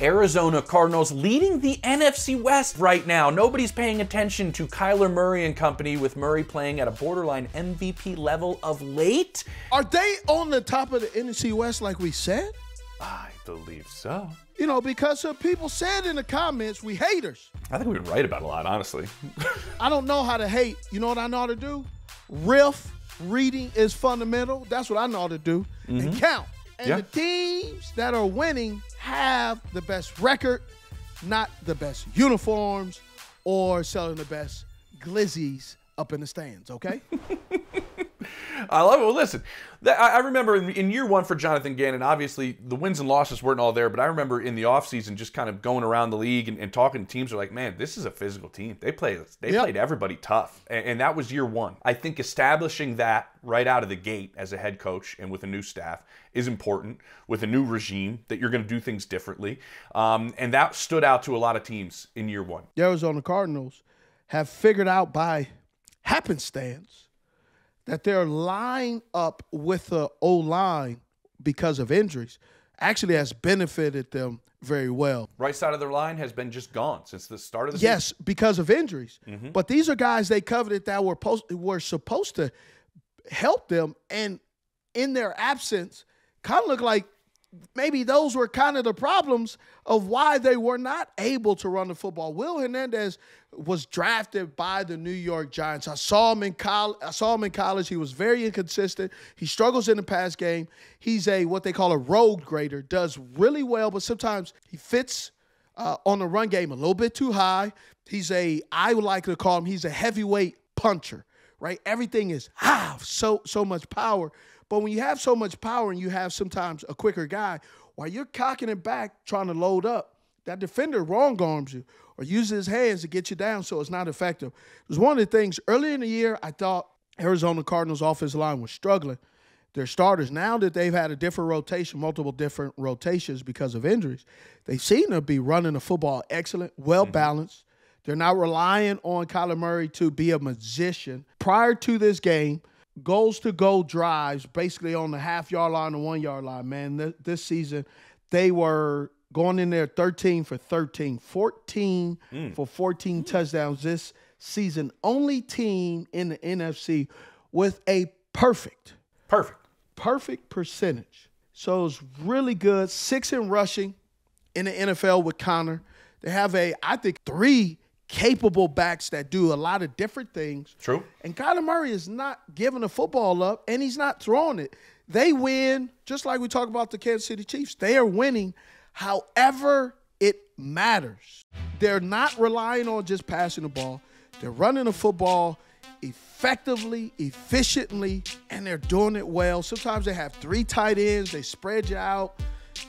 Arizona Cardinals leading the NFC West right now. Nobody's paying attention to Kyler Murray and company, with Murray playing at a borderline MVP level of late. Are they on the top of the NFC West like we said? I believe so. You know, because people said in the comments, we haters. I think we've been right about a lot, honestly. I don't know how to hate. You know what I know how to do? Riff, reading is fundamental. That's what I know how to do. And count. And the teams that are winning have the best record, not the best uniforms or selling the best glizzies up in the stands, okay? I love it. Well, listen, I remember in year one for Jonathan Gannon, obviously the wins and losses weren't all there, but I remember in the offseason just kind of going around the league and talking to teams are like, man, this is a physical team. They played everybody tough, and that was year one. I think establishing that right out of the gate as a head coach and with a new staff is important, with a new regime, that you're going to do things differently, and that stood out to a lot of teams in year one. The Arizona Cardinals have figured out by happenstance that their line up with the O-line because of injuries actually has benefited them very well. Right side of their line has been just gone since the start of the season. Yes, because of injuries. But these are guys they coveted that were supposed to help them, and in their absence, kind of look like maybe those were kind of the problems of why they were not able to run the football. Will Hernandez was drafted by the New York Giants. I saw him in college. He was very inconsistent. He struggles in the pass game. He's what they call a road grader, does really well, but sometimes he fits on the run game a little bit too high. I would like to call him, he's a heavyweight puncher, right? Everything is so much power. But when you have so much power and you have sometimes a quicker guy, while you're cocking it back trying to load up, that defender wrong arms you or uses his hands to get you down, so it's not effective. It was one of the things early in the year I thought Arizona Cardinals offensive line was struggling. Their starters, now that they've had a different rotation, multiple different rotations because of injuries, they seem to be running the football excellent, well-balanced. They're not relying on Kyler Murray to be a magician. Prior to this game, goals-to-goal drives, basically on the half-yard line, the 1-yard line, man. This season, they were going in there 13 for 13, 14 for 14 touchdowns this season. Only team in the NFC with a perfect percentage. So it's really good. 6 in rushing in the NFL with Connor. They have I think 3 capable backs that do a lot of different things. True. And Kyler Murray is not giving the football up, and he's not throwing it. They win, just like we talk about the Kansas City Chiefs. They are winning however it matters. They're not relying on just passing the ball. They're running the football effectively, efficiently, and they're doing it well. Sometimes they have 3 tight ends. They spread you out.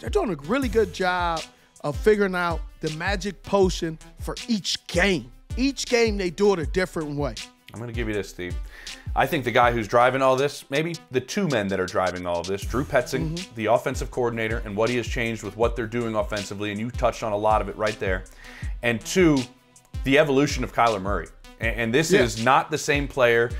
They're doing a really good job of figuring out the magic potion for each game. Each game, they do it a different way. I'm going to give you this, Steve. I think the guy who's driving all this, maybe the 2 men that are driving all of this, Drew Petzing, the offensive coordinator, and what he has changed with what they're doing offensively, and you touched on a lot of it right there. And 2, the evolution of Kyler Murray. And this is not the same player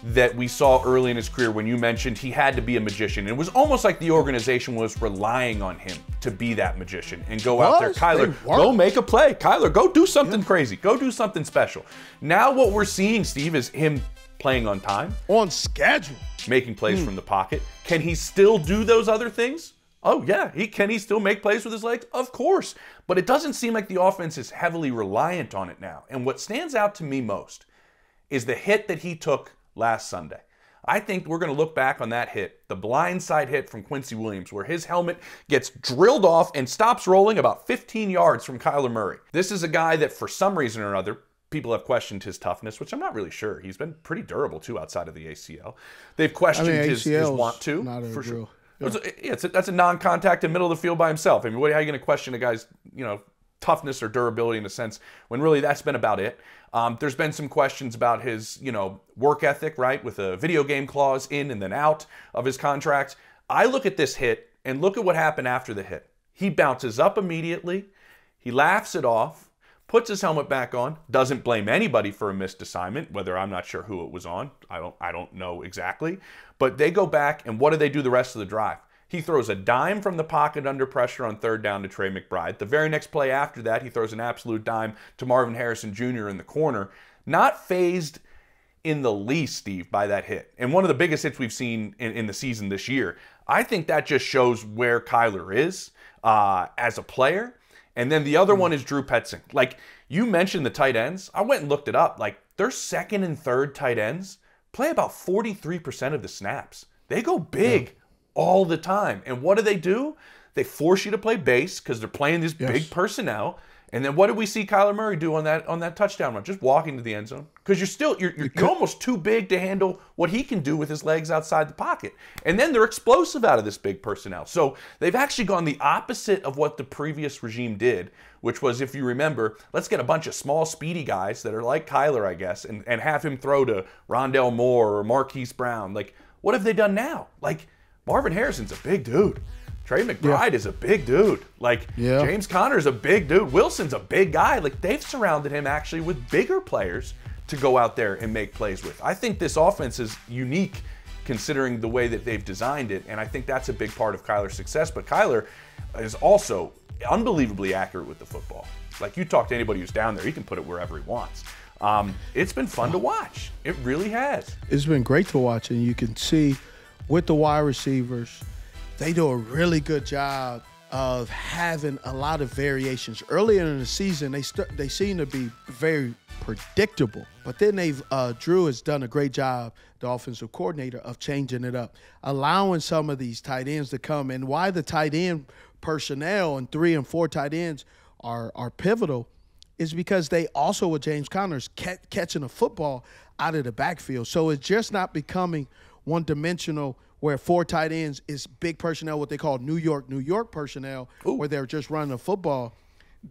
that we saw early in his career when you mentioned he had to be a magician. It was almost like the organization was relying on him to be that magician and go out there. Kyler, go make a play. Kyler, go do something crazy. Go do something special. Now what we're seeing, Steve, is him playing on time. On schedule. Making plays from the pocket. Can he still do those other things? Oh, yeah. Can he still make plays with his legs? Of course. But it doesn't seem like the offense is heavily reliant on it now. And what stands out to me most is the hit that he took last Sunday. I think we're going to look back on that hit, the blindside hit from Quincy Williams, where his helmet gets drilled off and stops rolling about 15 yards from Kyler Murray. This is a guy that for some reason or another, people have questioned his toughness, which I'm not really sure. He's been pretty durable, too, outside of the ACL. They've questioned his want to, for sure. Yeah. That's a non-contact in the middle of the field by himself. I mean, how are you going to question a guy's, toughness or durability in a sense when really that's been about it? There's been some questions about his, work ethic, right, with a video game clause in and then out of his contract. I look at this hit and look at what happened after the hit. He bounces up immediately. He laughs it off, puts his helmet back on, doesn't blame anybody for a missed assignment, whether I'm not sure who it was on. I don't know exactly. But they go back, and what do they do the rest of the drive? He throws a dime from the pocket under pressure on third down to Trey McBride. The very next play after that, he throws an absolute dime to Marvin Harrison Jr. in the corner. Not fazed in the least, Steve, by that hit. And one of the biggest hits we've seen in the season this year. I think that just shows where Kyler is as a player. And then the other one is Drew Petzing. Like, you mentioned the tight ends. I went and looked it up. Like, their second and third tight ends play about 43% of the snaps. They go big all the time. And what do? They force you to play base because they're playing this big personnel. And then what did we see Kyler Murray do on that touchdown run? Just walking to the end zone. Because you're almost too big to handle what he can do with his legs outside the pocket. And then they're explosive out of this big personnel. So they've actually gone the opposite of what the previous regime did, which was, if you remember, let's get a bunch of small, speedy guys that are like Kyler, I guess, and have him throw to Rondale Moore or Marquise Brown. Like, what have they done now? Like, Marvin Harrison's a big dude. Trey McBride is a big dude. Like, James Conner's a big dude. Wilson's a big guy. Like, they've surrounded him actually with bigger players to go out there and make plays with. I think this offense is unique considering the way that they've designed it, and I think that's a big part of Kyler's success. But Kyler is also unbelievably accurate with the football. Like, you talk to anybody who's down there, he can put it wherever he wants. It's been fun to watch. It really has. It's been great to watch, and you can see with the wide receivers, they do a really good job of having a lot of variations. Earlier in the season, they seem to be very predictable, but then Drew has done a great job, the offensive coordinator, of changing it up, allowing some of these tight ends to come. And why the tight end personnel and 3 and 4 tight ends are pivotal is because they also, with James Conner's, catching a football out of the backfield. So it's just not becoming one-dimensional where 4 tight ends is big personnel, what they call New York personnel, where they're just running the football.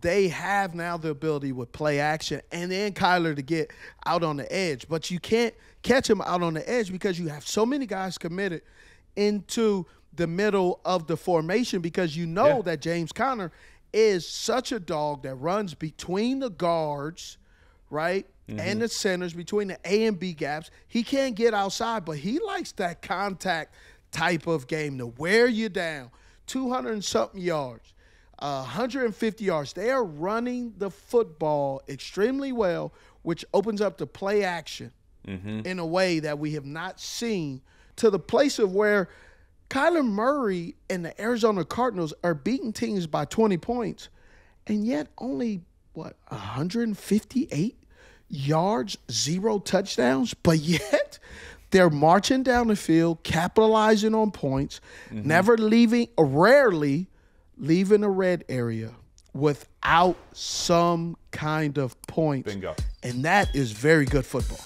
They have now the ability with play action and then Kyler to get out on the edge. But you can't catch him out on the edge because you have so many guys committed into the middle of the formation, because you know that James Conner is such a dog that runs between the guards, right? And the centers, between the A and B gaps. He can't get outside, but he likes that contact type of game to wear you down. 200 and something yards, 150 yards. They are running the football extremely well, which opens up the play action in a way that we have not seen, to the place of where Kyler Murray and the Arizona Cardinals are beating teams by 20 points, and yet only, 158 yards, 0 touchdowns, but yet they're marching down the field, capitalizing on points, rarely leaving a red area without some kind of points. Bingo. And that is very good football.